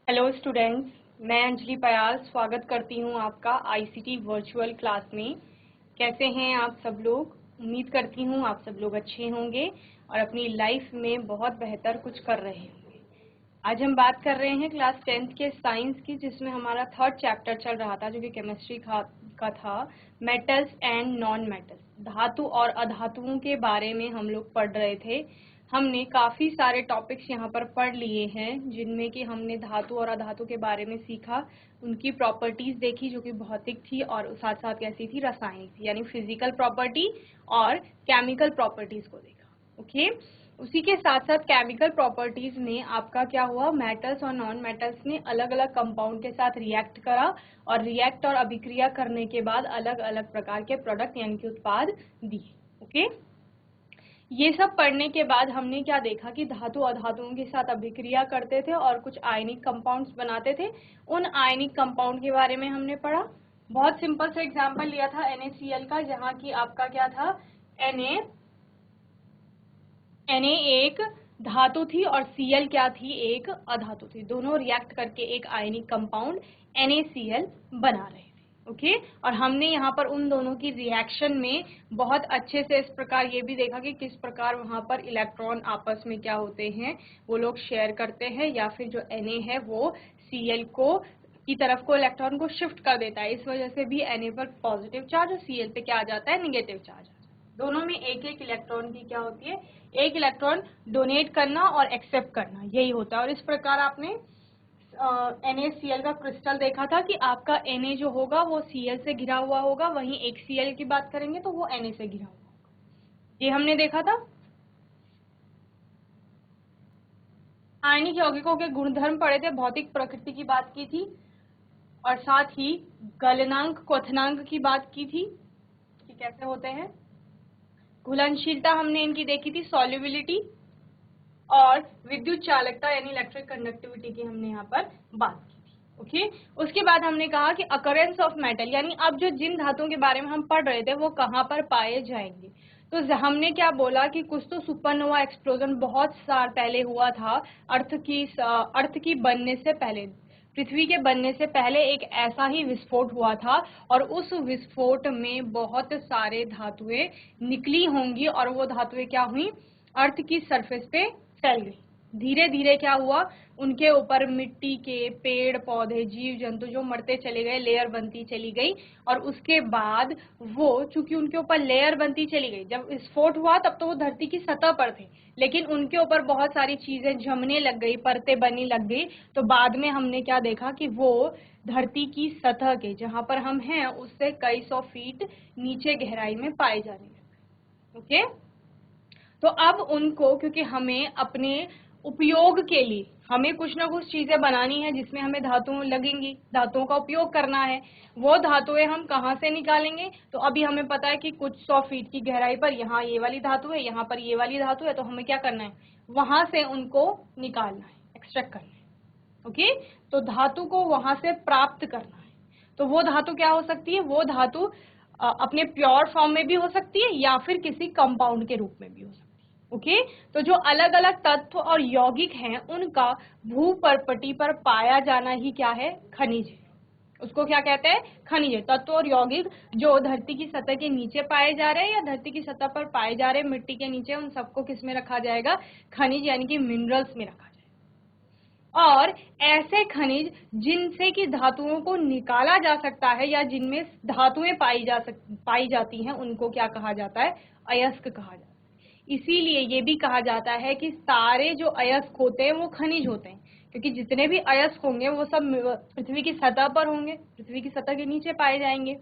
Hello students, मैं अंजलि पयाल स्वागत करती हूं आपका आईसीटी वर्चुअल क्लास में। कैसे हैं आप सब लोग? उम्मीद करती हूं आप सब लोग अच्छे होंगे और अपनी लाइफ में बहुत बेहतर कुछ कर रहे होंगे। आज हम बात कर रहे हैं क्लास 10th के साइंस की, जिसमें हमारा थर्ड चैप्टर चल रहा था जो कि केमिस्ट्री का था, मेटल्स एंड नॉन मेटल्स। धातु और अधातुओं के बारे में हम लोग पढ़ रहे थे। हमने काफ़ी सारे टॉपिक्स यहाँ पर पढ़ लिए हैं, जिनमें कि हमने धातु और अधातु के बारे में सीखा, उनकी प्रॉपर्टीज़ देखी जो कि भौतिक थी और साथ साथ कैसी थी, रासायनिक थी, यानी फिजिकल प्रॉपर्टी और केमिकल प्रॉपर्टीज़ को देखा। ओके, उसी के साथ साथ केमिकल प्रॉपर्टीज़ में आपका क्या हुआ, मेटल्स और नॉन मेटल्स ने अलग अलग कंपाउंड के साथ रिएक्ट करा और रिएक्ट और अभिक्रिया करने के बाद अलग अलग प्रकार के प्रोडक्ट यानी कि उत्पाद दिए। ओके, ये सब पढ़ने के बाद हमने क्या देखा कि धातु अधातुओं के साथ अभिक्रिया करते थे और कुछ आयनिक कंपाउंड्स बनाते थे। उन आयनिक कंपाउंड के बारे में हमने पढ़ा। बहुत सिंपल सा एग्जांपल लिया था NaCl का, जहाँ की आपका क्या था, Na एक धातु थी और Cl क्या थी, एक अधातु थी। दोनों रिएक्ट करके एक आयनिक कंपाउंड NaCl बना रहे थे। ओके, और हमने यहाँ पर उन दोनों की रिएक्शन में बहुत अच्छे से इस प्रकार ये भी देखा कि किस प्रकार वहाँ पर इलेक्ट्रॉन आपस में क्या होते हैं, वो लोग शेयर करते हैं, या फिर जो Na है वो Cl की तरफ को इलेक्ट्रॉन को शिफ्ट कर देता है। इस वजह से भी Na पर पॉजिटिव चार्ज और Cl पे क्या आ जाता है, निगेटिव चार्ज। दोनों में एक एक इलेक्ट्रॉन की क्या होती है, एक इलेक्ट्रॉन डोनेट करना और एक्सेप्ट करना, यही होता है। और इस प्रकार आपने NaCl का क्रिस्टल देखा था कि आपका Na जो होगा वो Cl से घिरा हुआ होगा, वहीं एक Cl की बात करेंगे तो वो Na से घिरा हुआ होगा। ये हमने देखा था। आयनिक यौगिकों के गुणधर्म पढ़े थे, भौतिक प्रकृति की बात की थी और साथ ही गलनांक क्वथनांक की बात की थी कि कैसे होते हैं। घुलनशीलता हमने इनकी देखी थी, सॉल्युबिलिटी, और विद्युत चालकता यानी इलेक्ट्रिक कंडक्टिविटी की हमने यहाँ पर बात की थी। ओके, उसके बाद हमने कहा कि अकरेंस ऑफ मेटल, यानी अब जो जिन धातुओं के बारे में हम पढ़ रहे थे वो कहाँ पर पाए जाएंगे। तो हमने क्या बोला कि कुछ तो सुपरनोवा एक्सप्लोजन बहुत साल पहले हुआ था, अर्थ की बनने से पहले, पृथ्वी के बनने से पहले एक ऐसा ही विस्फोट हुआ था और उस विस्फोट में बहुत सारे धातुएं निकली होंगी और वो धातुएं क्या हुई, अर्थ की सरफेस पे फैल गई। धीरे धीरे क्या हुआ, उनके ऊपर मिट्टी के पेड़ पौधे जीव जंतु जो मरते चले गए, लेयर बनती चली गई। और उसके बाद वो, चूंकि उनके ऊपर लेयर बनती चली गई, जब विस्फोट हुआ तब तो वो धरती की सतह पर थे, लेकिन उनके ऊपर बहुत सारी चीजें जमने लग गई, परतें बनने लग गई। तो बाद में हमने क्या देखा कि वो धरती की सतह के, जहां पर हम हैं, उससे कई सौ फीट नीचे गहराई में पाए जाने लगे। ओके, तो अब उनको, क्योंकि हमें अपने उपयोग के लिए हमें कुछ ना कुछ चीजें बनानी है जिसमें हमें धातुएं लगेंगी, धातुओं का उपयोग करना है, वो धातुएं हम कहाँ से निकालेंगे। तो अभी हमें पता है कि कुछ 100 फीट की गहराई पर यहाँ ये वाली धातु है, यहाँ पर ये वाली धातु है, तो हमें क्या करना है, वहां से उनको निकालना है, एक्सट्रैक्ट करना है। ओके, तो धातु को वहां से प्राप्त करना है। तो वो धातु क्या हो सकती है, वो धातु अपने प्योर फॉर्म में भी हो सकती है या फिर किसी कंपाउंड के रूप में भी हो सकती है। ओके, तो जो अलग अलग तत्व और यौगिक हैं उनका भूपर्पटी पर पाया जाना ही क्या है, खनिज है। उसको क्या कहते हैं, खनिज है। तत्व और यौगिक जो धरती की सतह के नीचे पाए जा रहे हैं या धरती की सतह पर पाए जा रहे हैं मिट्टी के नीचे, उन सबको किस में रखा जाएगा, खनिज यानी कि मिनरल्स में रखा जाएगा। और ऐसे खनिज जिनसे कि धातुओं को निकाला जा सकता है या जिनमें धातुएं पाई जाती हैं, उनको क्या कहा जाता है, अयस्क कहा जाता है। इसीलिए ये भी कहा जाता है कि सारे जो अयस्क होते हैं वो खनिज होते हैं, क्योंकि जितने भी अयस्क होंगे वो सब पृथ्वी की सतह पर होंगे, पृथ्वी की सतह के नीचे पाए जाएंगे,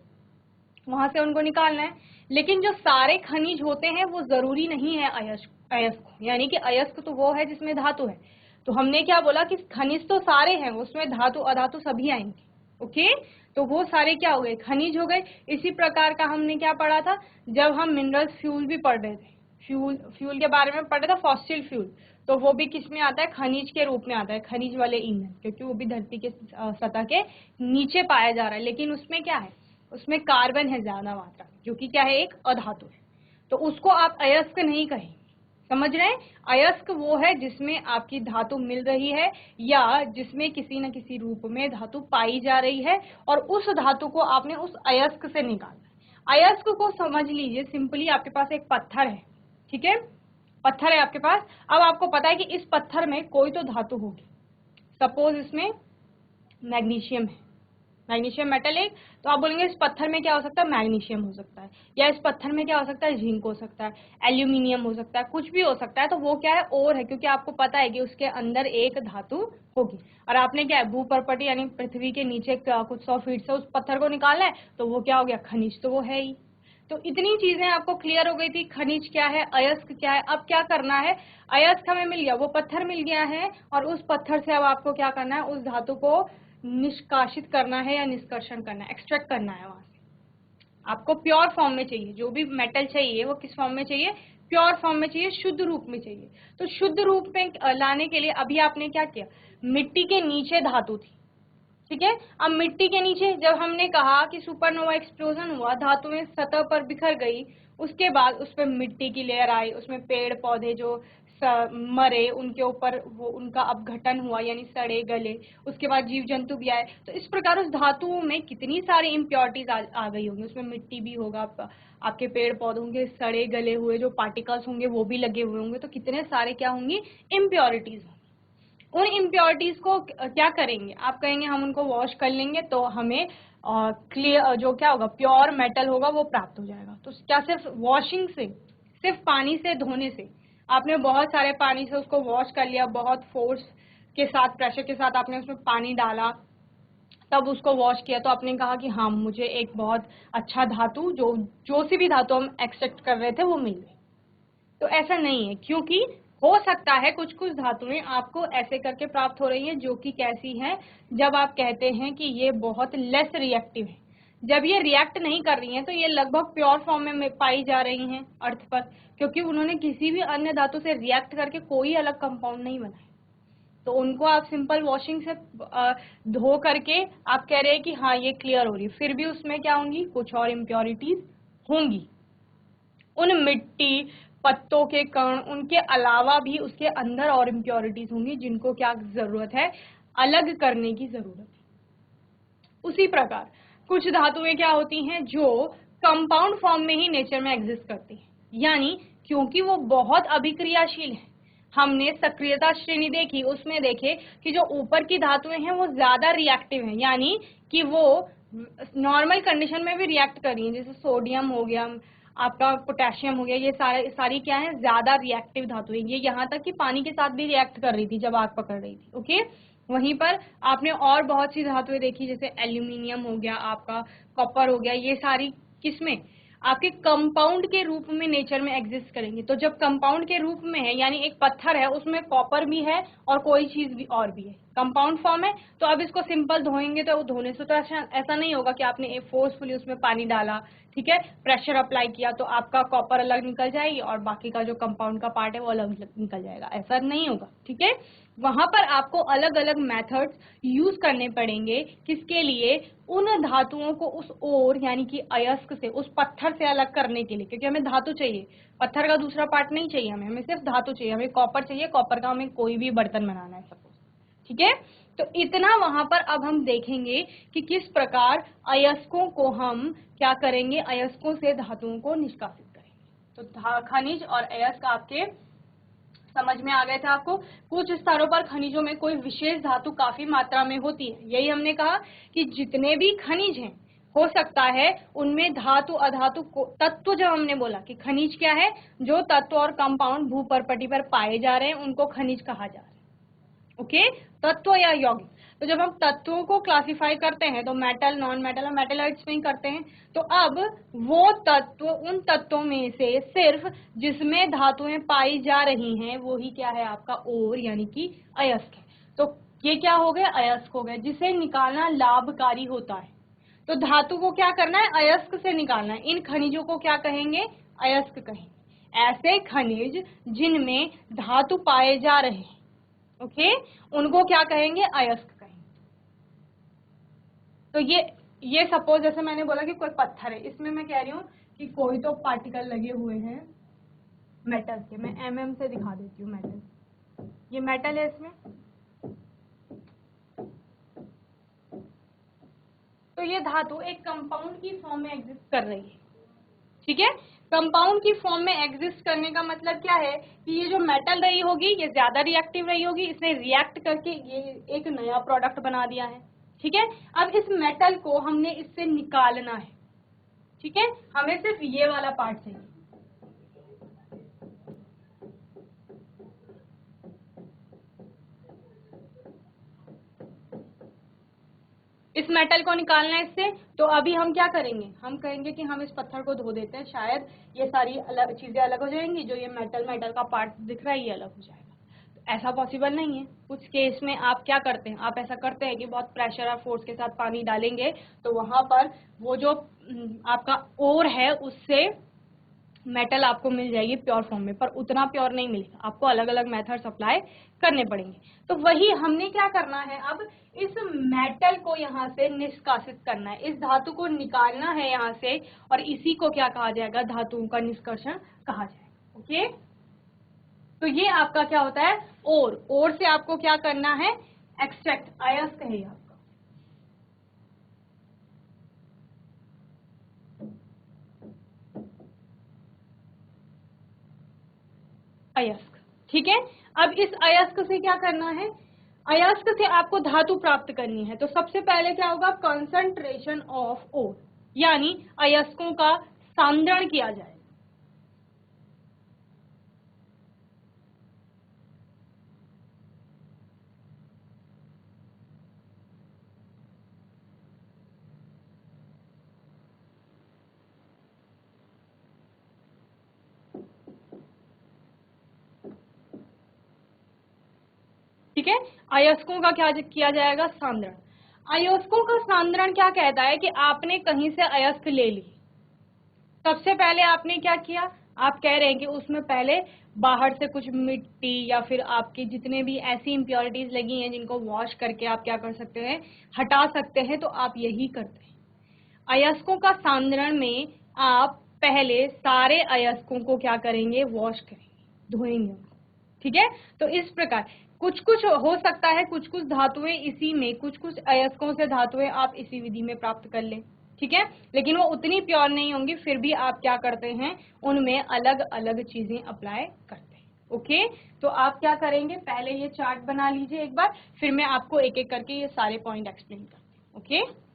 वहां से उनको निकालना है। लेकिन जो सारे खनिज होते हैं वो जरूरी नहीं है अयस्क, यानी कि अयस्क तो वो है जिसमें धातु है। तो हमने क्या बोला कि खनिज तो सारे हैं, उसमें धातु अधातु सभी आएंगे। ओके, तो वो सारे क्या हो गए, खनिज हो गए। इसी प्रकार का हमने क्या पढ़ा था जब हम मिनरल फ्यूल भी पढ़ रहे थे, फ्यूल के बारे में पढ़ रहे थे, फॉसिल फ्यूल, तो वो भी किस में आता है, खनिज के रूप में आता है, खनिज वाले ईंधन, क्योंकि वो भी धरती के सतह के नीचे पाया जा रहा है। लेकिन उसमें क्या है, उसमें कार्बन है ज्यादा मात्रा में, जो कि क्या है, एक अधातु है। तो उसको आप अयस्क नहीं कहेंगे। समझ रहे हैं? अयस्क वो है जिसमें आपकी धातु मिल रही है या जिसमें किसी न किसी रूप में धातु पाई जा रही है और उस धातु को आपने उस अयस्क से निकालना है। अयस्क को समझ लीजिए सिंपली आपके पास एक पत्थर है, ठीक है, पत्थर है आपके पास। अब आपको पता है कि इस पत्थर में कोई तो धातु होगी, सपोज इसमें मैग्नीशियम है, मैग्नीशियम मेटल है, तो आप बोलेंगे इस पत्थर में क्या हो सकता है, मैग्नीशियम हो सकता है, या इस पत्थर में क्या हो सकता है, जिंक हो सकता है, एल्यूमिनियम हो सकता है, कुछ भी हो सकता है। तो वो क्या है, और है, क्योंकि आपको पता है कि उसके अंदर एक धातु होगी और आपने क्या है, भूपर्पटी यानी पृथ्वी के नीचे कुछ 100 फीट से उस पत्थर को निकालना है, तो वो क्या हो गया, खनिज तो वो है ही। तो इतनी चीजें आपको क्लियर हो गई थी, खनिज क्या है, अयस्क क्या है। अब क्या करना है, अयस्क हमें मिल गया, वो पत्थर मिल गया है, और उस पत्थर से अब आपको क्या करना है, उस धातु को निष्कासित करना है या निष्कर्षण करना है, एक्सट्रैक्ट करना है वहां से। आपको प्योर फॉर्म में चाहिए, जो भी मेटल चाहिए वो किस फॉर्म में चाहिए, प्योर फॉर्म में चाहिए, शुद्ध रूप में चाहिए। तो शुद्ध रूप में लाने के लिए अभी आपने क्या किया, मिट्टी के नीचे धातु थी, ठीक है। अब मिट्टी के नीचे जब हमने कहा कि सुपरनोवा एक्सप्लोजन हुआ, धातुएं सतह पर बिखर गई, उसके बाद उस पर मिट्टी की लेयर आई, उसमें पेड़ पौधे जो मरे उनके ऊपर वो उनका अपघटन हुआ यानी सड़े गले, उसके बाद जीव जंतु भी आए। तो इस प्रकार उस धातुओं में कितनी सारी इम्प्योरिटीज आ गई होंगी, उसमें मिट्टी भी होगा, आपके पेड़ पौधों के सड़े गले हुए जो पार्टिकल्स होंगे वो भी लगे हुए होंगे, तो कितने सारे क्या होंगी, इम्प्योरिटीज। उन इम्प्योरिटीज को क्या करेंगे, आप कहेंगे हम उनको वॉश कर लेंगे तो हमें क्लियर जो क्या होगा, प्योर मेटल होगा वो प्राप्त हो जाएगा। तो क्या सिर्फ वॉशिंग से, सिर्फ पानी से धोने से, आपने बहुत सारे पानी से उसको वॉश कर लिया, बहुत फोर्स के साथ, प्रेशर के साथ आपने उसमें पानी डाला, तब उसको वॉश किया, तो आपने कहा कि हाँ मुझे एक बहुत अच्छा धातु, जो सी भी धातु हम एक्सट्रैक्ट कर रहे थे वो मिल गई। तो ऐसा नहीं है, क्योंकि हो सकता है कुछ कुछ धातुएं आपको ऐसे करके प्राप्त हो रही हैं जो कि कैसी हैं, जब आप कहते हैं कि ये बहुत लेस रिएक्टिव है, जब ये रिएक्ट नहीं कर रही हैं तो ये लगभग प्योर फॉर्म में पाई जा रही हैं अर्थ पर, क्योंकि उन्होंने किसी भी अन्य धातु से रिएक्ट करके कोई अलग कंपाउंड नहीं बनाया। तो उनको आप सिंपल वॉशिंग से धो करके आप कह रहे हैं कि हाँ ये क्लियर हो रही है, फिर भी उसमें क्या होंगी, कुछ और इम्प्योरिटीज होंगी। उन मिट्टी, पत्तों के कण, उनके अलावा भी उसके अंदर और इम्प्योरिटीज होंगी जिनको क्या जरूरत है, अलग करने की जरूरत है। उसी प्रकार कुछ धातुएं क्या होती हैं जो कंपाउंड फॉर्म में ही नेचर में एग्जिस्ट करती हैं, यानी क्योंकि वो बहुत अभिक्रियाशील है। हमने सक्रियता श्रेणी देखी, उसमें देखे कि जो ऊपर की धातुएं हैं वो ज्यादा रिएक्टिव हैं, यानी कि वो नॉर्मल कंडीशन में भी रिएक्ट कर रही हैं, जैसे सोडियम हो गया, आपका पोटेशियम हो गया, ये सारी क्या है, ज्यादा रिएक्टिव धातुएं। ये यहाँ तक कि पानी के साथ भी रिएक्ट कर रही थी जब आग पकड़ रही थी, ओके। वहीं पर आपने और बहुत सी धातुएं देखी, जैसे एल्यूमिनियम हो गया, आपका कॉपर हो गया, ये सारी किसमें, आपके कंपाउंड के रूप में नेचर में एग्जिस्ट करेंगे। तो जब कंपाउंड के रूप में है, यानी एक पत्थर है उसमें कॉपर भी है और कोई चीज भी और भी है, कंपाउंड फॉर्म है, तो अब इसको सिंपल धोएंगे तो धोने से तो ऐसा नहीं होगा कि आपने फोर्सफुली उसमें पानी डाला, ठीक है, प्रेशर अप्लाई किया तो आपका कॉपर अलग निकल जाएगी और बाकी का जो कंपाउंड का पार्ट है वो अलग निकल जाएगा, ऐसा नहीं होगा, ठीक है। वहां पर आपको अलग अलग मेथड्स यूज करने पड़ेंगे, किसके लिए, उन धातुओं को उस ओर यानी कि अयस्क से, उस पत्थर से अलग करने के लिए, क्योंकि हमें धातु चाहिए, पत्थर का दूसरा पार्ट नहीं चाहिए हमें सिर्फ धातु चाहिए, हमें कॉपर चाहिए, कॉपर का हमें कोई भी बर्तन बनाना है सपोज, ठीक है। तो इतना वहां पर अब हम देखेंगे कि किस प्रकार अयस्कों को हम क्या करेंगे, अयस्कों से धातुओं को निष्कासित करेंगे। तो खनिज और अयस्क आपके समझ में आ गए थे आपको। कुछ स्तरों पर खनिजों में कोई विशेष धातु काफी मात्रा में होती है, यही हमने कहा कि जितने भी खनिज हैं हो सकता है उनमें धातु अधातु तत्व, जब हमने बोला कि खनिज क्या है, जो तत्व और कंपाउंड भूपर्पटी पर पाए जा रहे हैं उनको खनिज कहा जा रहा है, ओके, तत्व या यौगिक। तो जब हम तत्वों को क्लासिफाई करते हैं तो मेटल, नॉन मेटल और मेटलाइट्स में ही करते हैं। तो अब वो तत्व, उन तत्वों में से सिर्फ जिसमें धातुएं पाई जा रही हैं वो ही क्या है, आपका ओर यानी कि अयस्क है। तो ये क्या हो गए, अयस्क हो गए, जिसे निकालना लाभकारी होता है। तो धातु को क्या करना है, अयस्क से निकालना है। इन खनिजों को क्या कहेंगे, अयस्क कहेंगे। ऐसे खनिज जिनमें धातु पाए जा रहे हैं, ओके, उनको क्या कहेंगे, अयस्क कहेंगे। तो ये सपोज जैसे मैंने बोला कि कोई पत्थर है, इसमें मैं कह रही हूँ कि कोई तो पार्टिकल लगे हुए हैं, मेटल के, मैं mm से दिखा देती हूँ मेटल, ये मेटल है इसमें, तो ये धातु एक कंपाउंड की फॉर्म में एग्जिस्ट कर रही है, ठीक है। कंपाउंड की फॉर्म में एग्जिस्ट करने का मतलब क्या है कि ये जो मेटल रही होगी ये ज्यादा रिएक्टिव रही होगी, इसने रिएक्ट करके ये एक नया प्रोडक्ट बना दिया है, ठीक है। अब इस मेटल को हमने इससे निकालना है, ठीक है, हमें सिर्फ ये वाला पार्ट चाहिए। इस मेटल को निकालना है इससे, तो अभी हम क्या करेंगे, हम कहेंगे कि हम इस पत्थर को धो देते हैं, शायद ये सारी अलग चीजें अलग हो जाएंगी, जो ये मेटल का पार्ट दिख रहा है ये अलग हो जाएगा। तो ऐसा पॉसिबल नहीं है। कुछ केस में आप क्या करते हैं, आप ऐसा करते हैं कि बहुत प्रेशर और फोर्स के साथ पानी डालेंगे तो वहां पर वो जो आपका ओर है उससे मेटल आपको मिल जाएगी प्योर फॉर्म में, पर उतना प्योर नहीं मिलेगा, आपको अलग अलग मेथड्स अप्लाई करने पड़ेंगे। तो वही हमने क्या करना है, अब इस मेटल को यहाँ से निष्कासित करना है, इस धातु को निकालना है यहाँ से, और इसी को क्या कहा जाएगा, धातुओं का निष्कर्षण कहा जाएगा। ओके, तो ये आपका क्या होता है, ओर से आपको क्या करना है, एक्सट्रैक्ट, अयस्क है आपका अयस्क, ठीक है। अब इस अयस्क से क्या करना है, अयस्क से आपको धातु प्राप्त करनी है, तो सबसे पहले क्या होगा, कंसंट्रेशन ऑफ ओर, यानी अयस्कों का सांद्रण किया जाए। ठीक है, अयस्कों का क्या किया जाएगा, सांद्रण। अयस्कों का सांद्रण क्या कहता है कि आपने कहीं से अयस्क ले ली, सबसे पहले आपने क्या किया, आप कह रहे हैं कि उसमें पहले बाहर से कुछ मिट्टी या फिर आपके जितने भी ऐसी इम्प्योरिटीज लगी हैं जिनको वॉश करके आप क्या कर सकते हैं, हटा सकते हैं, तो आप यही करते हैं। अयस्कों का सांद्रण में आप पहले सारे अयस्कों को क्या करेंगे, वॉश करेंगे, धोएंगे, ठीक है। तो इस प्रकार कुछ कुछ हो सकता है, कुछ कुछ धातुएं इसी में, कुछ कुछ अयस्कों से धातुएं आप इसी विधि में प्राप्त कर लें, ठीक है, लेकिन वो उतनी प्योर नहीं होंगी, फिर भी आप क्या करते हैं, उनमें अलग अलग चीजें अप्लाई करते हैं। ओके, तो आप क्या करेंगे, पहले ये चार्ट बना लीजिए एक बार, फिर मैं आपको एक एक करके ये सारे पॉइंट एक्सप्लेन करती हूँ। ओके,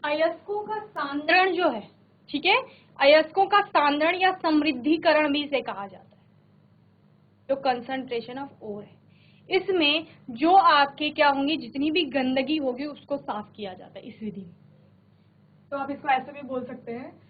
अयस्कों का सांद्रण जो है, ठीक है, अयस्कों का सांद्रण या समृद्धिकरण भी इसे कहा जाता है, जो कंसंट्रेशन ऑफ ओर है, इसमें जो आपके क्या होंगी, जितनी भी गंदगी होगी उसको साफ किया जाता है इस विधि में। तो आप इसको ऐसे भी बोल सकते हैं,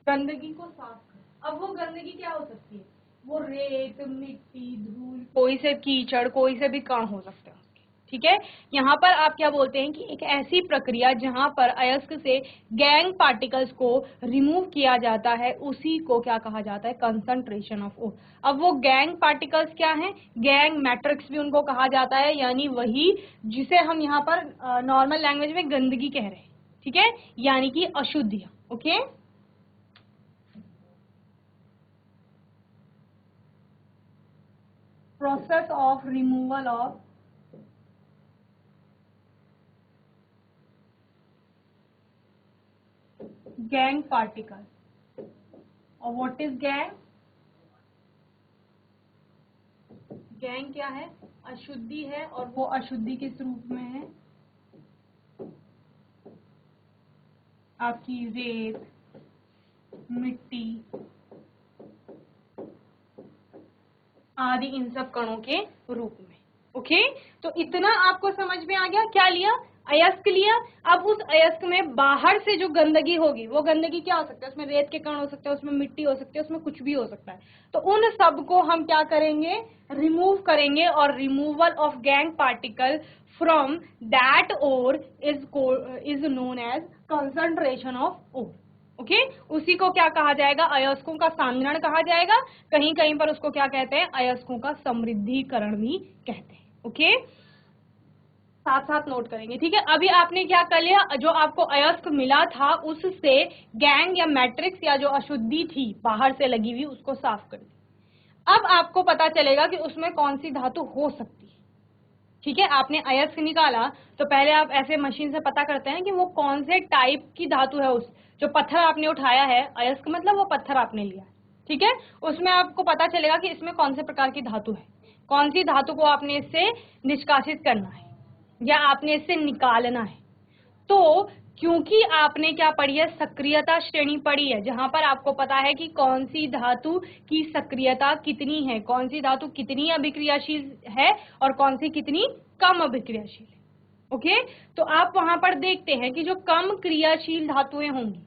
गंदगी को साफ कर। अब वो गंदगी क्या हो सकती है, वो रेत, मिट्टी, धूल, कोई से कीचड़, कोई से भी काम हो सकता है उसके, ठीक है। यहाँ पर आप क्या बोलते हैं कि एक ऐसी प्रक्रिया जहां पर अयस्क से गैंग पार्टिकल्स को रिमूव किया जाता है, उसी को क्या कहा जाता है, कंसंट्रेशन ऑफ ओर। अब वो गैंग पार्टिकल्स क्या है, गैंग मैट्रिक्स भी उनको कहा जाता है, यानी वही जिसे हम यहाँ पर नॉर्मल लैंग्वेज में गंदगी कह रहे हैं, ठीक है, यानी कि अशुद्धियां। Okay, process of removal of gang particles, और what is gang, गैंग क्या है, अशुद्धि है, और वो अशुद्धि किस रूप में है, आपकी रेत, मिट्टी, आदि इन सब कणों के रूप में। ओके, तो इतना आपको समझ में आ गया। क्या लिया? अयस्क लिया। अब उस अयस्क में बाहर से जो गंदगी होगी, वो गंदगी क्या हो सकता है? उसमें रेत के कण हो सकते हैं, उसमें मिट्टी हो सकती है, उसमें कुछ भी हो सकता है। तो उन सब को हम क्या करेंगे? रिमूव करेंगे, और removal of gangue particle from that ore is known as concentration of ore. Okay, उसी को क्या कहा जाएगा? अयस्कों का सांद्रण कहा जाएगा। कहीं कहीं पर उसको क्या कहते हैं? अयस्कों का समृद्धिकरण भी कहते हैं। ओके, साथ साथ नोट करेंगे, ठीक है। अभी आपने क्या कर लिया? जो आपको अयस्क मिला था उससे गैंग या मैट्रिक्स या जो अशुद्धि थी बाहर से लगी हुई, उसको साफ कर दी। अब आपको पता चलेगा कि उसमें कौन सी धातु हो सकती है। ठीक है, आपने अयस्क निकाला तो पहले आप ऐसे मशीन से पता करते हैं कि वो कौन से टाइप की धातु है। उस जो पत्थर आपने उठाया है, अयस्क मतलब वो पत्थर आपने लिया, ठीक है, उसमें आपको पता चलेगा कि इसमें कौन से प्रकार की धातु है, कौन सी धातु को आपने इससे निष्कासित करना है या आपने इससे निकालना है। तो क्योंकि आपने क्या पढ़ी है? सक्रियता श्रेणी पढ़ी है, जहां पर आपको पता है कि कौन सी धातु की सक्रियता कितनी है, कौन सी धातु कितनी अभिक्रियाशील है और कौन सी कितनी कम अभिक्रियाशील है। ओके, तो आप वहां पर देखते हैं कि जो कम क्रियाशील धातुएं होंगी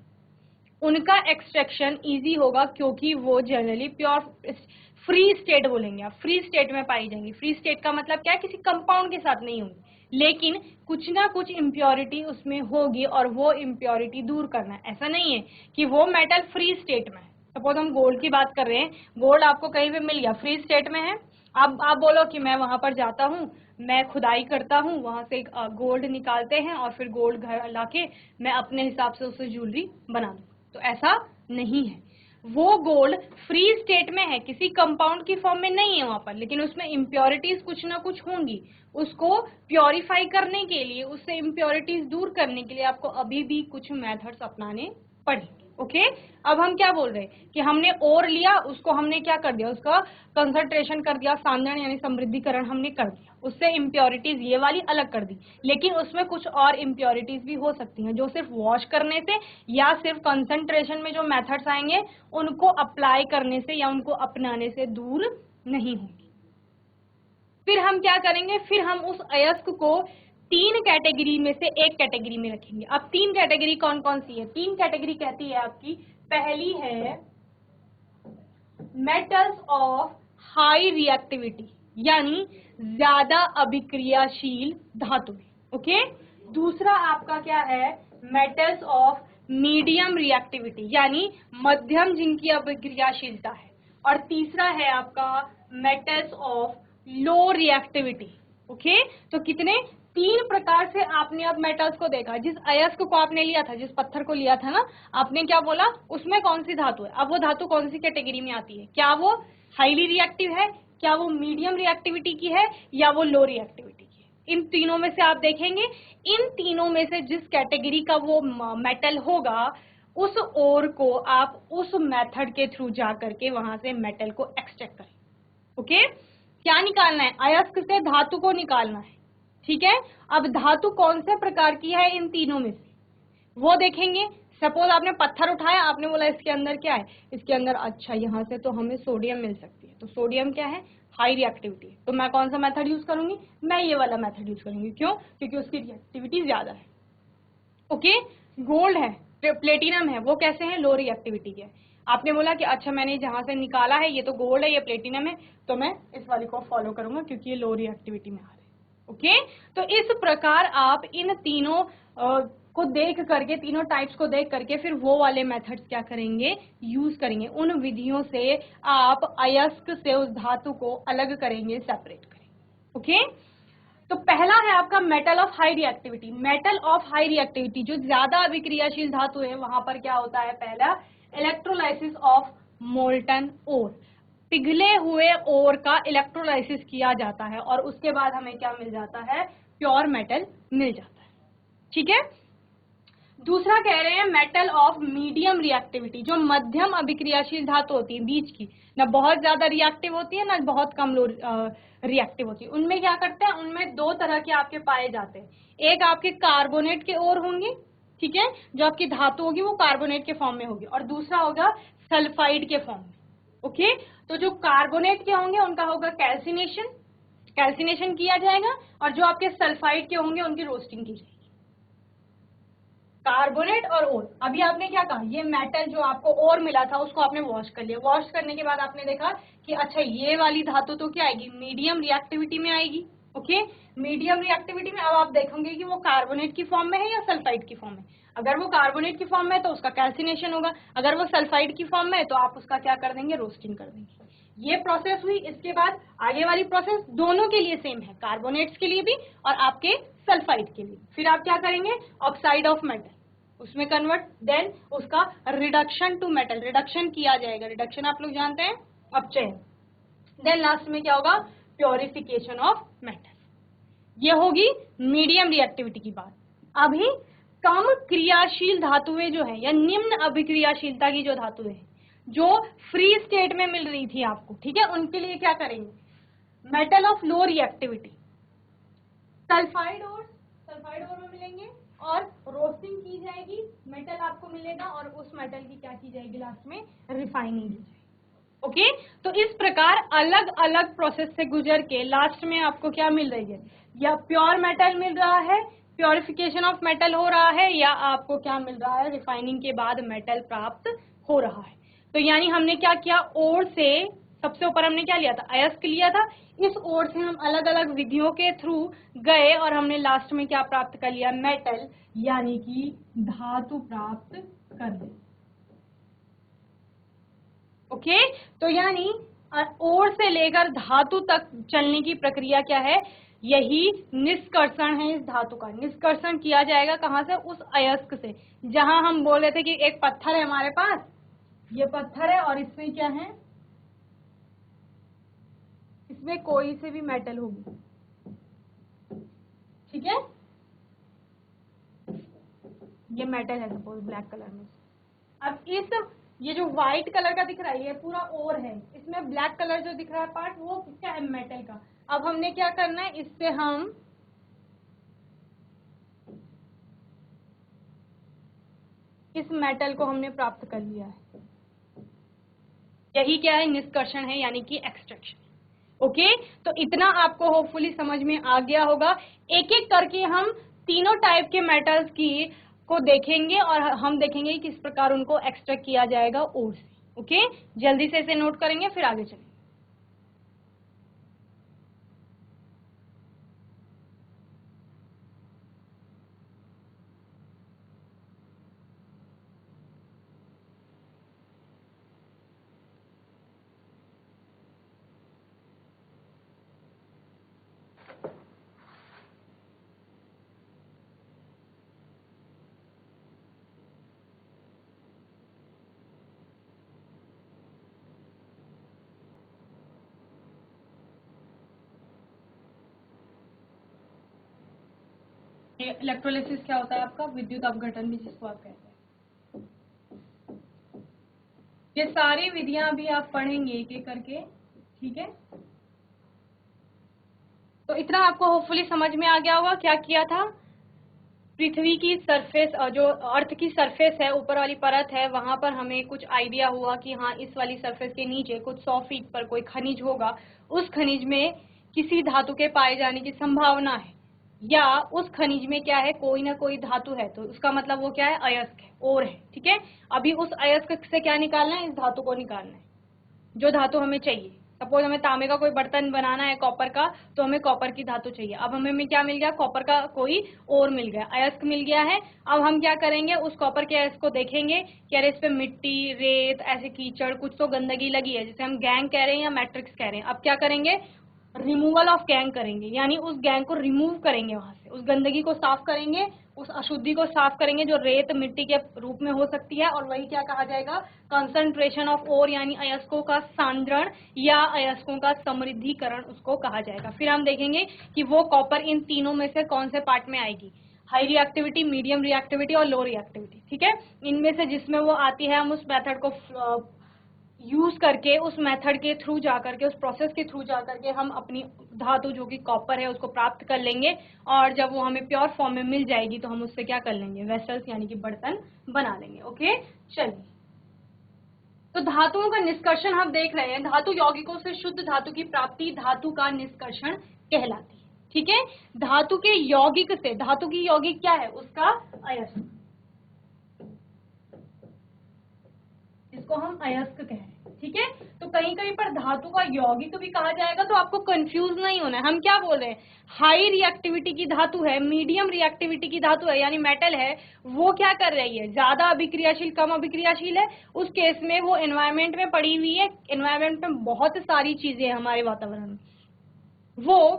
उनका एक्सट्रैक्शन इजी होगा, क्योंकि वो जनरली प्योर फ्री स्टेट बोलेंगे, आप फ्री स्टेट में पाई जाएंगी। फ्री स्टेट का मतलब क्या है? किसी कंपाउंड के साथ नहीं होंगी, लेकिन कुछ ना कुछ इम्प्योरिटी उसमें होगी और वो इम्प्योरिटी दूर करना है। ऐसा नहीं है कि वो मेटल फ्री स्टेट में है। सपोज हम गोल्ड की बात कर रहे हैं, गोल्ड आपको कहीं पे मिल गया, फ्री स्टेट में है। अब आप बोलो कि मैं वहां पर जाता हूँ, मैं खुदाई करता हूँ, वहां से गोल्ड निकालते हैं और फिर गोल्ड घर लाके मैं अपने हिसाब से उससे ज्वेलरी बना दूँ, तो ऐसा नहीं है। वो गोल्ड फ्री स्टेट में है, किसी कंपाउंड की फॉर्म में नहीं है वहां पर, लेकिन उसमें इम्प्योरिटीज कुछ ना कुछ होंगी। उसको प्योरीफाई करने के लिए, उससे इम्प्योरिटीज दूर करने के लिए आपको अभी भी कुछ मेथड्स अपनाने पड़ेंगे। ओके, अब हम क्या बोल रहे हैं कि हमने ओर लिया, उसको हमने क्या कर दिया? उसका कंसंट्रेशन कर दिया, सांद्रण यानी समृद्धिकरण हमने कर दिया, उससे इम्प्योरिटीज ये वाली अलग कर दी। लेकिन उसमें कुछ और इम्प्योरिटीज भी हो सकती हैं जो सिर्फ वॉश करने से या सिर्फ कंसंट्रेशन में जो मेथड्स आएंगे उनको अप्लाई करने से या उनको अपनाने से दूर नहीं होंगी। फिर हम क्या करेंगे? फिर हम उस अयस्क को 3 कैटेगरी में से एक कैटेगरी में रखेंगे। अब 3 कैटेगरी कौन कौन सी है? 3 कैटेगरी कहती है आपकी, पहली है मेटल्स ऑफ हाई रिएक्टिविटी, यानी ज्यादा अभिक्रियाशील धातुएं। ओके, दूसरा आपका क्या है? मेटल्स ऑफ मीडियम रिएक्टिविटी, यानी मध्यम जिनकी अभिक्रियाशीलता है। और तीसरा है आपका metals of low reactivity. Okay, तो कितने? 3 प्रकार से आपने अब मेटल्स को देखा। जिस अयस्क को आपने लिया था, जिस पत्थर को लिया था ना, आपने क्या बोला? उसमें कौन सी धातु है? अब वो धातु कौन सी कैटेगरी में आती है? क्या वो हाईली रिएक्टिव है, क्या वो मीडियम रिएक्टिविटी की है, या वो लो रिएक्टिविटी की है? इन तीनों में से आप देखेंगे, इन तीनों में से जिस कैटेगरी का वो मेटल होगा, उस ओर को आप उस मेथड के थ्रू जा करके वहां से मेटल को एक्सट्रैक्ट करें। ओके, क्या निकालना है? अयस्क से धातु को निकालना है, ठीक है। अब धातु कौन से प्रकार की है इन तीनों में से, वो देखेंगे। सपोज आपने पत्थर उठाया, आपने बोला इसके अंदर क्या है? इसके अंदर, अच्छा यहाँ से तो हमें सोडियम मिल सकती है, तो सोडियम क्या है? High reactivity. तो मैं कौन सा मेथड यूज करूंगी? मैं ये वाला मेथड यूज करूंगी। क्यों? क्योंकि उसकी रिएक्टिविटी ज्यादा है। ओके, गोल्ड है, प्लेटिनम है, वो कैसे है? लो रिएक्टिविटी के। आपने बोला कि अच्छा मैंने जहां से निकाला है ये तो गोल्ड है, ये प्लेटिनम है, तो मैं इस वाली को फॉलो करूंगा क्योंकि ये लो रिएक्टिविटी में आ रहा है। ओके, तो इस प्रकार आप इन तीनों को देख करके, तीनों टाइप्स को देख करके फिर वो वाले मेथड्स क्या करेंगे? यूज करेंगे। उन विधियों से आप अयस्क से उस धातु को अलग करेंगे, सेपरेट करेंगे। ओके, तो पहला है आपका metal of high reactivity. Metal of high reactivity जो ज्यादा अभिक्रियाशील धातु है, वहां पर क्या होता है? पहला, इलेक्ट्रोलाइसिस ऑफ मोल्टन ओर, पिघले हुए ओर का इलेक्ट्रोलाइसिस किया जाता है और उसके बाद हमें क्या मिल जाता है? प्योर मेटल मिल जाता है, ठीक है। दूसरा कह रहे हैं मेटल ऑफ मीडियम रिएक्टिविटी, जो मध्यम अभिक्रियाशील धातु होती है, बीच की, ना बहुत ज्यादा रिएक्टिव होती है ना बहुत कम रिएक्टिव होती है। उनमें क्या करते हैं? उनमें 2 तरह के आपके पाए जाते हैं। एक आपके कार्बोनेट के ओर होंगे, ठीक है, जो आपकी धातु होगी वो कार्बोनेट के फॉर्म में होगी, और दूसरा होगा सल्फाइड के फॉर्म में। ओके, तो जो कार्बोनेट के होंगे उनका होगा कैल्सिनेशन किया जाएगा, और जो आपके सल्फाइड के होंगे उनकी रोस्टिंग की जाएगी। कार्बोनेट और ओर, अभी आपने क्या कहा, ये मेटल जो आपको ओर मिला था उसको आपने वॉश कर लिया, वॉश करने के बाद आपने देखा कि अच्छा ये वाली धातु तो क्या आएगी, मीडियम रिएक्टिविटी में आएगी। ओके, मीडियम रिएक्टिविटी में अब आप देखेंगे कि वो कार्बोनेट की फॉर्म में है या सल्फाइड की फॉर्म में। अगर वो कार्बोनेट की फॉर्म में है तो उसका कैल्सिनेशन होगा, अगर वो सल्फाइड की फॉर्म में है तो आप उसका क्या कर देंगे, रोस्टिंग कर देंगे। ये प्रोसेस हुई। इसके बाद आगे वाली प्रोसेस दोनों के लिए सेम है, कार्बोनेट्स के लिए भी और आपके सल्फाइड के लिए। फिर आप क्या करेंगे, ऑक्साइड ऑफ मेटल उसमें कन्वर्ट, देन उसका रिडक्शन टू मेटल, रिडक्शन किया जाएगा, रिडक्शन आप लोग जानते हैं, अपचयन। देन लास्ट में क्या होगा, प्योरिफिकेशन ऑफ मेटल। ये होगी मीडियम रिएक्टिविटी की बात। अभी कम क्रियाशील धातुएं जो है या निम्न अभिक्रियाशीलता की जो धातुएं हैं जो फ्री स्टेट में मिल रही थी आपको, ठीक है, उनके लिए क्या करेंगे, metal of low reactivity, sulphide और में मिलेंगे और रोस्टिंग की जाएगी, मेटल आपको मिलेगा और उस मेटल की क्या की जाएगी, लास्ट में रिफाइनिंग की जाएगी। ओके, तो इस प्रकार अलग अलग प्रोसेस से गुजर के लास्ट में आपको क्या मिल रही है, या प्योर मेटल मिल रहा है, प्योरिफिकेशन ऑफ मेटल हो रहा है, या आपको क्या मिल रहा है, रिफाइनिंग के बाद मेटल प्राप्त हो रहा है। तो यानी हमने क्या किया, ओर से सबसे ऊपर हमने क्या लिया था, अयस्क लिया था, इस ओर से हम अलग अलग विधियों के थ्रू गए और हमने लास्ट में क्या प्राप्त कर लिया, मेटल यानी कि धातु प्राप्त कर ली। ओके, तो यानी ओर से लेकर धातु तक चलने की प्रक्रिया क्या है, यही निष्कर्षण है। इस धातु का निष्कर्षण किया जाएगा कहां से, उस अयस्क से। जहां हम बोल रहे थे कि एक पत्थर है हमारे पास, ये पत्थर है और इसमें क्या है, इसमें कोई से भी मेटल होगी, ठीक है, ये मेटल है सपोज ब्लैक कलर में। अब ये जो व्हाइट कलर का दिख रहा है ये पूरा ओर है, इसमें ब्लैक कलर जो दिख रहा है पार्ट वो क्या है, मेटल का। अब हमने क्या करना है, इससे हम इस मेटल को हमने प्राप्त कर लिया है, यही क्या है, निष्कर्षण है यानी कि एक्सट्रैक्शन। ओके, तो इतना आपको होपफुली समझ में आ गया होगा। एक एक करके हम तीनों टाइप के मेटल्स की को देखेंगे और हम देखेंगे किस प्रकार उनको एक्सट्रैक्ट किया जाएगा ओर से। ओके, जल्दी से इसे नोट करेंगे फिर आगे चलेंगे। इलेक्ट्रोलिसिस क्या होता है आपका, विद्युत अपघटन भी जिसको आप कहते हैं। ये सारी विधियां भी आप पढ़ेंगे एक एक करके, ठीक है। तो इतना आपको होपफुली समझ में आ गया होगा क्या किया था। पृथ्वी की सरफेस, जो अर्थ की सरफेस है, ऊपर वाली परत है, वहां पर हमें कुछ आइडिया हुआ कि हाँ इस वाली सरफेस के नीचे कुछ 100 फीट पर कोई खनिज होगा, उस खनिज में किसी धातु के पाए जाने की संभावना है, या उस खनिज में क्या है, कोई ना कोई धातु है, तो उसका मतलब वो क्या है, अयस्क है, ओर है, ठीक है। अभी उस अयस्क से क्या निकालना है, इस धातु को निकालना है, जो धातु हमें चाहिए। सपोज हमें तांबे का कोई बर्तन बनाना है कॉपर का, तो हमें कॉपर की धातु चाहिए। अब हमें क्या मिल गया, कॉपर का कोई और मिल गया, अयस्क मिल गया है। अब हम क्या करेंगे, उस कॉपर के अयस्क को देखेंगे कि अरे इस पे मिट्टी, रेत, ऐसे कीचड़, कुछ तो गंदगी लगी है, जैसे हम गैंग कह रहे हैं या मैट्रिक्स कह रहे हैं। अब क्या करेंगे, रिमूवल ऑफ गैंग करेंगे, यानी उस गैंग को रिमूव करेंगे, वहां से उस गंदगी को साफ करेंगे, उस अशुद्धि को साफ करेंगे जो रेत मिट्टी के रूप में हो सकती है, और वही क्या कहा जाएगा, कंसंट्रेशन ऑफ ओर, यानी अयस्कों का सांद्रण या अयस्कों का समृद्धिकरण उसको कहा जाएगा। फिर हम देखेंगे कि वो कॉपर इन तीनों में से कौन से पार्ट में आएगी, हाई रिएक्टिविटी, मीडियम रिएक्टिविटी और लो रिएक्टिविटी, ठीक है। इनमें से जिसमें वो आती है हम उस मेथड को यूज करके, उस मेथड के थ्रू जा करके, उस प्रोसेस के थ्रू जा करके हम अपनी धातु जो कि कॉपर है उसको प्राप्त कर लेंगे, और जब वो हमें प्योर फॉर्म में मिल जाएगी तो हम उससे क्या कर लेंगे, वेसल्स यानी कि बर्तन बना लेंगे। ओके, चलिए तो धातुओं का निष्कर्षण हम देख रहे हैं, धातु यौगिकों से शुद्ध धातु की प्राप्ति धातु का निष्कर्षण कहलाती है। ठीक है, धातु के यौगिक से, धातु की यौगिक क्या है, उसका अयस्क, इसको हम अयस्क कह रहे हैं। ठीक है, तो कहीं कहीं पर धातु का यौगिक भी कहा जाएगा, तो आपको कंफ्यूज नहीं होना है। हम क्या बोल रहे हैं, हाई रिएक्टिविटी की धातु है, मीडियम रिएक्टिविटी की धातु है, यानी मेटल है, वो क्या कर रही है, ज्यादा अभिक्रियाशील, कम अभिक्रियाशील है, उस केस में वो एनवायरमेंट में पड़ी हुई है, एनवायरमेंट में बहुत सारी चीजें हैं हमारे वातावरण में, वो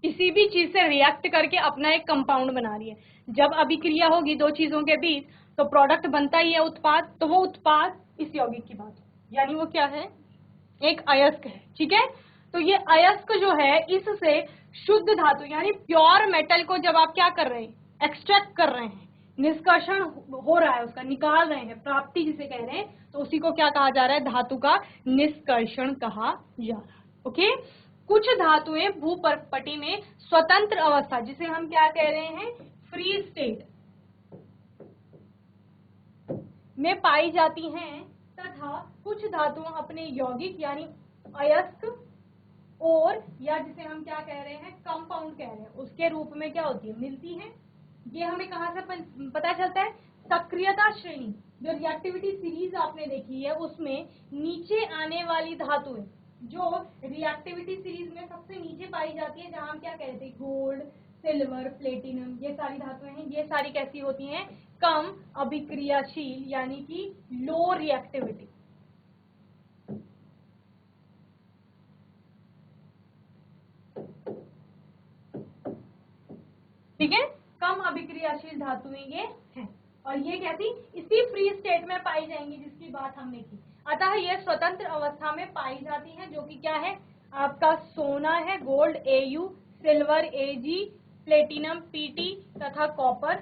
किसी भी चीज से रिएक्ट करके अपना एक कंपाउंड बना रही है। जब अभिक्रिया होगी दो चीजों के बीच तो प्रोडक्ट बनता ही है उत्पाद, तो वो उत्पाद इस यौगिक की बात है, यानी वो क्या है, एक अयस्क है। ठीक है, तो ये अयस्क जो है, इससे शुद्ध धातु यानी प्योर मेटल को जब आप क्या कर रहे हैं, एक्सट्रैक्ट कर रहे हैं, निष्कर्षण हो रहा है, उसका निकाल रहे हैं, प्राप्ति जिसे कह रहे हैं, तो उसी को क्या कहा जा रहा है, धातु का निष्कर्षण कहा जा रहा है। ओके, कुछ धातुएं भूपटल में स्वतंत्र अवस्था, जिसे हम क्या कह रहे हैं, फ्री स्टेट में पाई जाती हैं, तथा कुछ धातुएं अपने यौगिक यानी अयस्क और या जिसे हम क्या कह रहे हैं, कंपाउंड कह रहे हैं, उसके रूप में क्या होती है, मिलती है। ये हमें कहाँ से पता चलता है, सक्रियता श्रेणी, जो रिएक्टिविटी सीरीज आपने देखी है उसमें नीचे आने वाली धातुएं, जो रिएक्टिविटी सीरीज में सबसे नीचे पाई जाती है, जहां हम क्या कहते हैं, गोल्ड, सिल्वर, प्लेटिनम, ये सारी धातुएं हैं, ये सारी कैसी होती हैं, कम अभिक्रियाशील, यानी कि लो रिएक्टिविटी। ठीक है, कम अभिक्रियाशील धातुएं ये हैं, और ये कैसी, इसी फ्री स्टेट में पाई जाएंगी जिसकी बात हमने की। अतः ये स्वतंत्र अवस्था में पाई जाती है, जो कि क्या है, आपका सोना है, gold Au, silver Ag, platinum Pt तथा कॉपर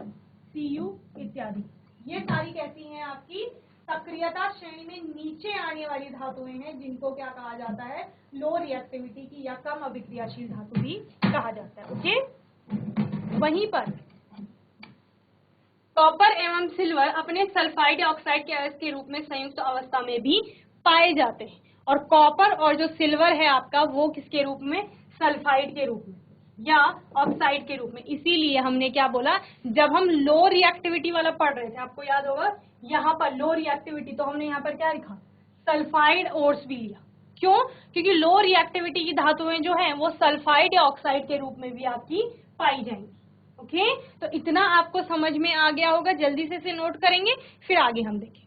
Cu इत्यादि। ये सारी कैसी हैं, आपकी सक्रियता श्रेणी में नीचे आने वाली धातुएं हैं, जिनको क्या कहा जाता है, लो रिएक्टिविटी की या कम अभिक्रियाशील धातु भी कहा जाता है। ओके, वहीं पर कॉपर एवं सिल्वर अपने सल्फाइड ऑक्साइड के अयस्क के रूप में संयुक्त अवस्था में भी पाए जाते हैं, और कॉपर और जो सिल्वर है आपका, वो किसके रूप में, सल्फाइड के रूप में या ऑक्साइड के रूप में। इसीलिए हमने क्या बोला, जब हम लो रिएक्टिविटी वाला पढ़ रहे थे, आपको याद होगा, यहाँ पर लो रिएक्टिविटी, तो हमने यहाँ पर क्या लिखा, सल्फाइड ओर्स भी लिया। क्यों, क्योंकि लो रिएक्टिविटी की धातुएं जो हैं वो सल्फाइड या ऑक्साइड के रूप में भी आपकी पाई जाएंगी। ओके, तो इतना आपको समझ में आ गया होगा, जल्दी से इसे नोट करेंगे, फिर आगे हम देखेंगे।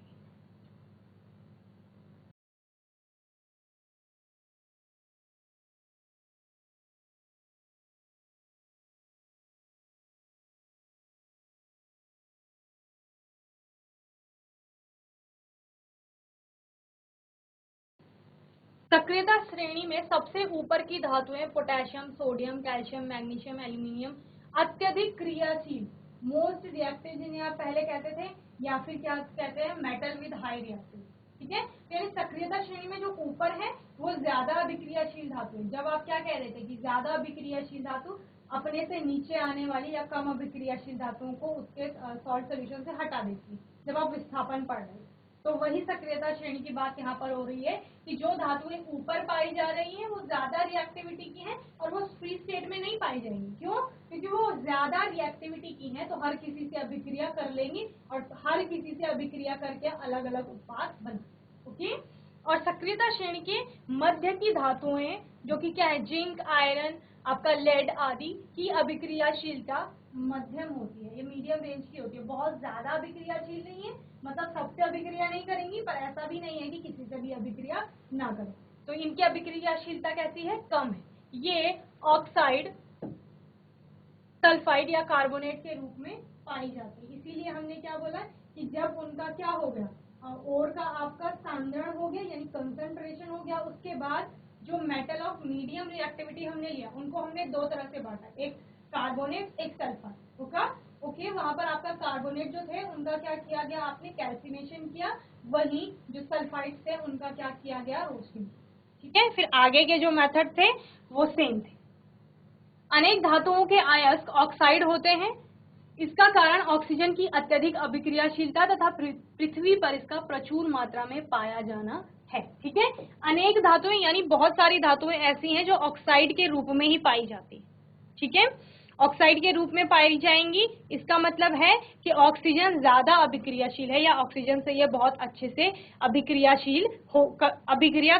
सक्रियता श्रेणी में सबसे ऊपर की धातुएं potassium, sodium, calcium, magnesium, aluminium अत्यधिक क्रियाशील, मोस्ट रिएक्टिव, जिन्हें आप पहले कहते थे, या फिर क्या कहते हैं, मेटल विद हाई रिएक्टिव। ठीक है, यानी सक्रियता श्रेणी में जो ऊपर है वो ज्यादा अभिक्रियाशील धातु है। जब आप क्या कह रहे थे कि ज्यादा अभिक्रियाशील धातु अपने से नीचे आने वाली या कम अभिक्रियाशील धातुओं को उसके सॉल्ट सोल्यूशन से हटा देती है, जब आप विस्थापन पढ़ रहे हैं, तो वही सक्रियता श्रेणी की बात यहाँ पर हो रही है कि जो धातुएं ऊपर पाई जा रही हैं वो ज्यादा रिएक्टिविटी की हैं, और वो फ्री स्टेट में नहीं पाई जाएंगी। क्यों, क्योंकि वो ज्यादा रिएक्टिविटी की हैं, तो हर किसी से अभिक्रिया कर लेंगी और हर किसी से अभिक्रिया करके अलग अलग उत्पाद बना। ओके, और सक्रियता श्रेणी के मध्य की धातुएं, जो कि क्या है, जिंक, आयरन, आपका लेड आदि की अभिक्रियाशीलता मध्यम होती है, ये मीडियम रेंज की होती है, बहुत ज्यादा अभिक्रियाशील नहीं है, मतलब सबसे अभिक्रिया नहीं करेंगी, पर ऐसा भी नहीं है कि किसी से भी अभिक्रिया ना करें, तो इनकी अभिक्रियाशीलता कैसी है, कम है। ये ऑक्साइड, सल्फाइड या कार्बोनेट के रूप में पाई जाती है। इसीलिए हमने क्या बोला कि जब उनका क्या हो गया, और का आपका सांद्रण हो गया, यानी कंसंट्रेशन हो गया, उसके बाद जो मेटल ऑफ मीडियम रिएक्टिविटी हमने लिया, उनको हमने दो तरह से बांटा, एक कार्बोनेट, एक सल्फर। ओके, वहां पर आपका कार्बोनेट जो थे उनका क्या किया गया, आपने कैल्सिनेशन किया, वही जो सल्फाइड थे उनका क्या किया गया, रोस्टिंग। ठीक है, फिर आगे के जो मेथड थे वो सेम थे। अनेक धातुओं के अयस्क ऑक्साइड होते हैं, इसका कारण ऑक्सीजन की अत्यधिक अभिक्रियाशीलता तथा पृथ्वी पर इसका प्रचुर मात्रा में पाया जाना है। ठीक है, अनेक धातुएं यानी बहुत सारी धातुएं ऐसी हैं जो ऑक्साइड के रूप में ही पाई जाती है। ठीक है, ऑक्साइड के रूप में पाई जाएंगी, इसका मतलब है कि ऑक्सीजन ज्यादा अभिक्रियाशील है या ऑक्सीजन से ये बहुत अच्छे से अभिक्रिया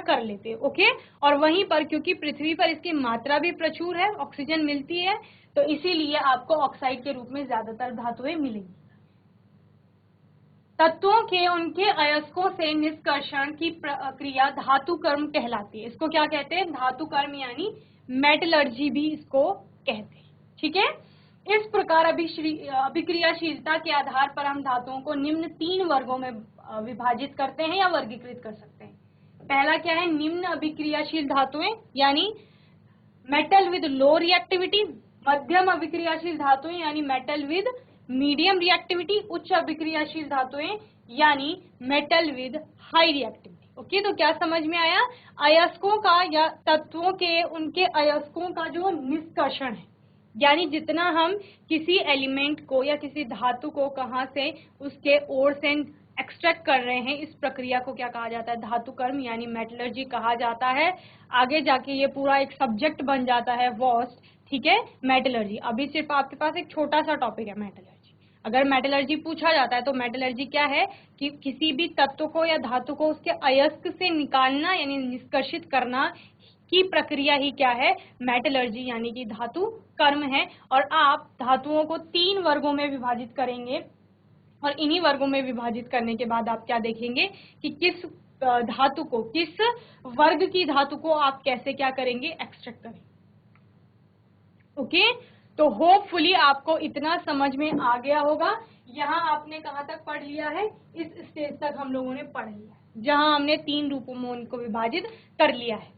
कर लेते हैं। ओके, और वहीं पर क्योंकि पृथ्वी पर इसकी मात्रा भी प्रचुर है, ऑक्सीजन मिलती है, तो इसीलिए आपको ऑक्साइड के रूप में ज्यादातर धातुएं मिलेंगी। तत्वों के उनके अयस्कों से निष्कर्षण की प्रक्रिया धातु कर्म कहलाती है। इसको क्या कहते हैं? धातु कर्म यानी मेटलर्जी भी इसको कहते हैं। ठीक है, इस प्रकार अभिक्रियाशीलता के आधार पर हम धातुओं को निम्न 3 वर्गों में विभाजित करते हैं या वर्गीकृत कर सकते हैं। पहला क्या है? निम्न अभिक्रियाशील धातुएं यानी मेटल विद लो रिएक्टिविटी, मध्यम अभिक्रियाशील धातुएं यानी मेटल विद मीडियम रिएक्टिविटी, उच्च अभिक्रियाशील धातुएं यानी metal with high reactivity. Okay, तो क्या समझ में आया? अयस्कों का या तत्वों के उनके अयस्कों का जो निष्कर्षण है, यानी जितना हम किसी एलिमेंट को या किसी धातु को कहाँ से उसके ओर से एक्सट्रैक्ट कर रहे हैं, इस प्रक्रिया को क्या कहा जाता है? धातु कर्म यानी मेटलर्जी कहा जाता है। आगे जाके ये पूरा एक सब्जेक्ट बन जाता है वास्ट। ठीक है, मेटलर्जी। अभी सिर्फ आपके पास एक छोटा सा टॉपिक है मेटलर्जी। अगर मेटलर्जी पूछा जाता है तो मेटलर्जी क्या है कि किसी भी तत्व को या धातु को उसके अयस्क से निकालना यानी निष्कर्षित करना की प्रक्रिया ही क्या है? मेटलर्जी यानी कि धातु कर्म है। और आप धातुओं को 3 वर्गों में विभाजित करेंगे और इन्हीं वर्गों में विभाजित करने के बाद आप क्या देखेंगे कि किस धातु को, किस वर्ग की धातु को आप कैसे क्या करेंगे? एक्सट्रैक्ट करेंगे। ओके, तो होपफुली आपको इतना समझ में आ गया होगा। यहाँ आपने कहाँ तक पढ़ लिया है? इस स्टेज तक हम लोगों ने पढ़ लिया है, जहाँ हमने 3 रूपों में उनको विभाजित कर लिया है।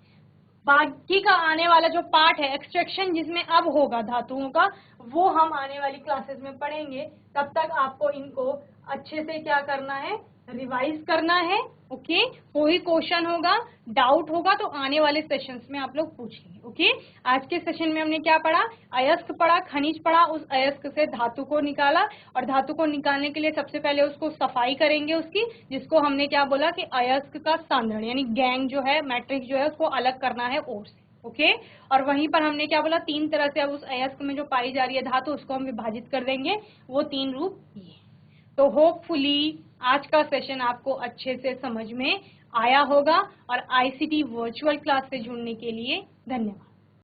बाकी का आने वाला जो पार्ट है एक्सट्रैक्शन, जिसमें अब होगा धातुओं का, वो हम आने वाली क्लासेस में पढ़ेंगे। तब तक आपको इनको अच्छे से क्या करना है? रिवाइज करना है। ओके, कोई क्वेश्चन होगा, डाउट होगा तो आने वाले सेशंस में आप लोग पूछ लेंगे। ओके, आज के सेशन में हमने क्या पढ़ा? अयस्क पढ़ा, खनिज पढ़ा, उस अयस्क से धातु को निकाला और धातु को निकालने के लिए सबसे पहले उसको सफाई करेंगे उसकी, जिसको हमने क्या बोला कि अयस्क का सांद्रण यानी गैंग जो है, मैट्रिक्स जो है, उसको अलग करना है ओर से। ओके, और वहीं पर हमने क्या बोला? 3 तरह से अब उस अयस्क में जो पाई जा रही है धातु, उसको हम विभाजित कर देंगे। वो 3 रूप ये। तो होपफुली आज का सेशन आपको अच्छे से समझ में आया होगा और आईसीटी वर्चुअल क्लास से जुड़ने के लिए धन्यवाद।